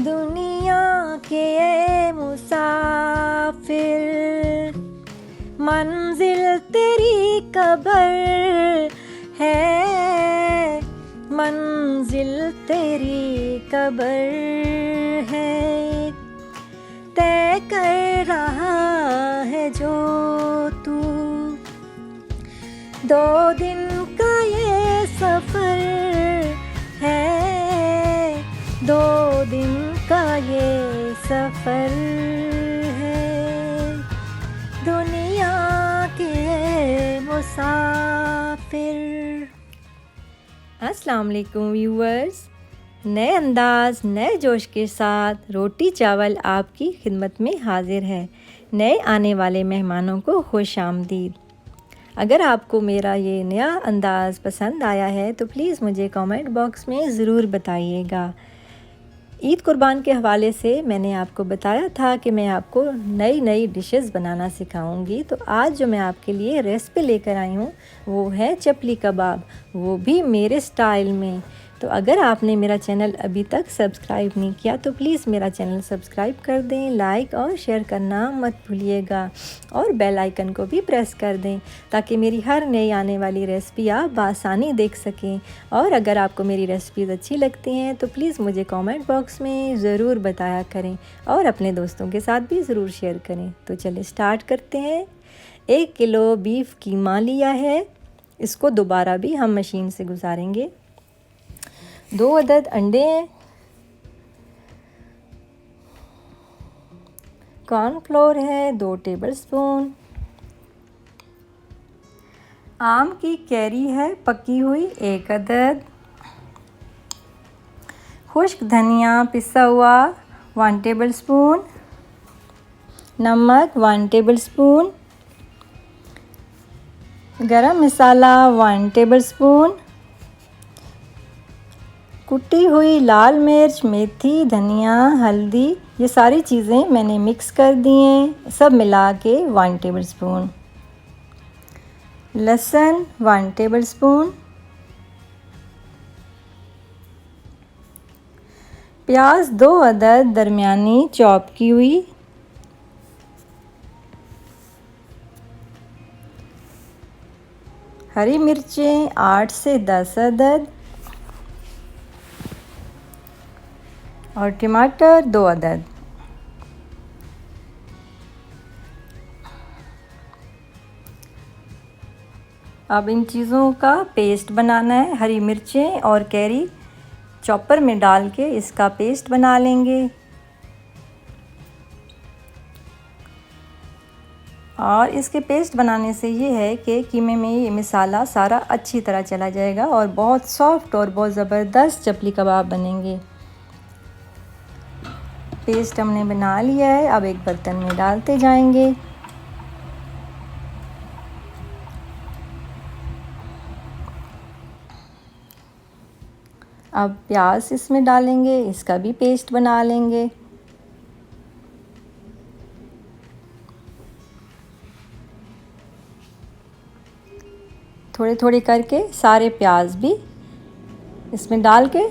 दुनिया के ये मुसाफिर, मंजिल तेरी कब्र है, मंजिल तेरी कब्र है, तय कर रहा है जो तू, 2 दिन का ये सफ़र है, 2 दिन का ये सफ़र है, दुनिया के मुसाफिर। अस्सलाम वालेकुम व्यूअर्स, नए अंदाज नए जोश के साथ रोटी चावल आपकी खिदमत में हाजिर है। नए आने वाले मेहमानों को खुश आमदीद। अगर आपको मेरा ये नया अंदाज़ पसंद आया है तो प्लीज़ मुझे कमेंट बॉक्स में ज़रूर बताइएगा। ईद कुर्बान के हवाले से मैंने आपको बताया था कि मैं आपको नई नई डिशेस बनाना सिखाऊंगी। तो आज जो मैं आपके लिए रेसिपी लेकर आई हूँ वो है चपली कबाब, वो भी मेरे स्टाइल में। तो अगर आपने मेरा चैनल अभी तक सब्सक्राइब नहीं किया तो प्लीज़ मेरा चैनल सब्सक्राइब कर दें, लाइक और शेयर करना मत भूलिएगा और बेल आइकन को भी प्रेस कर दें ताकि मेरी हर नई आने वाली रेसिपी आप बआसानी देख सकें। और अगर आपको मेरी रेसिपीज़ अच्छी लगती हैं तो प्लीज़ मुझे कमेंट बॉक्स में ज़रूर बताया करें और अपने दोस्तों के साथ भी ज़रूर शेयर करें। तो चलिए स्टार्ट करते हैं। 1 किलो बीफ कीमा लिया है, इसको दोबारा भी हम मशीन से गुजारेंगे। 2 अदद अंडे हैं, कॉर्नफ्लोर है 2 टेबलस्पून, आम की कैरी है पकी हुई 1 अदद, खुश्क धनिया पिसा हुआ 1 टेबलस्पून, नमक 1 टेबलस्पून, गरम मसाला 1 टेबलस्पून, कुटी हुई लाल मिर्च, मेथी, धनिया, हल्दी, ये सारी चीज़ें मैंने मिक्स कर दी हैं, सब मिला के 1 टेबलस्पून, लहसुन 1 टेबलस्पून, प्याज 2 अदद दरमियानी चॉप की हुई, हरी मिर्चें 8 से 10 अदद और टमाटर 2 अदद। अब इन चीज़ों का पेस्ट बनाना है। हरी मिर्चें और कैरी चॉपर में डाल के इसका पेस्ट बना लेंगे और इसके पेस्ट बनाने से ये है कि कीमे में ये मसाला सारा अच्छी तरह चला जाएगा और बहुत सॉफ्ट और बहुत ज़बरदस्त चपली कबाब बनेंगे। पेस्ट हमने बना लिया है, अब एक बर्तन में डालते जाएंगे। अब प्याज इसमें डालेंगे, इसका भी पेस्ट बना लेंगे। थोड़े थोड़े करके सारे प्याज भी इसमें डाल के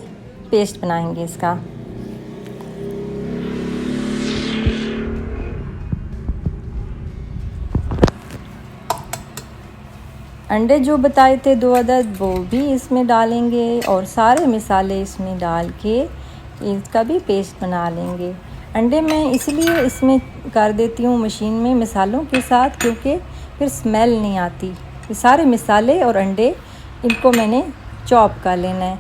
पेस्ट बनाएंगे इसका। अंडे जो बताए थे 2 अदद वो भी इसमें डालेंगे और सारे मसाले इसमें डाल के इसका भी पेस्ट बना लेंगे। अंडे मैं इसलिए इसमें कर देती हूँ मशीन में मसालों के साथ क्योंकि फिर स्मेल नहीं आती। ये सारे मसाले और अंडे इनको मैंने चॉप कर लेना है,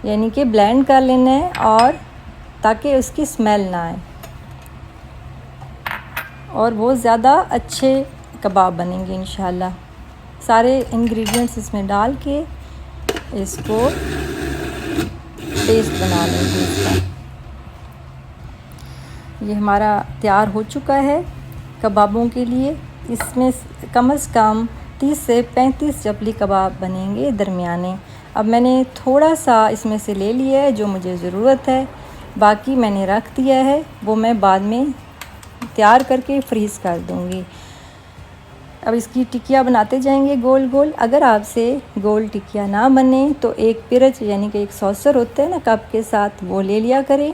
यानी कि ब्लेंड कर लेना है और ताकि उसकी स्मेल ना आए और बहुत ज़्यादा अच्छे कबाब बनेंगे इंशाल्लाह। सारे इंग्रेडिएंट्स इसमें डाल के इसको पेस्ट बना लेंगे इसका। ये हमारा तैयार हो चुका है कबाबों के लिए। इसमें कम से कम 30 से 35 चपली कबाब बनेंगे दरमियाने। अब मैंने थोड़ा सा इसमें से ले लिया है जो मुझे ज़रूरत है, बाकी मैंने रख दिया है, वो मैं बाद में तैयार करके फ्रीज़ कर दूँगी। अब इसकी टिकिया बनाते जाएंगे गोल गोल। अगर आपसे गोल टिकिया ना बने तो एक पिरच यानी कि एक सॉसर होता है ना कप के साथ, वो ले लिया करें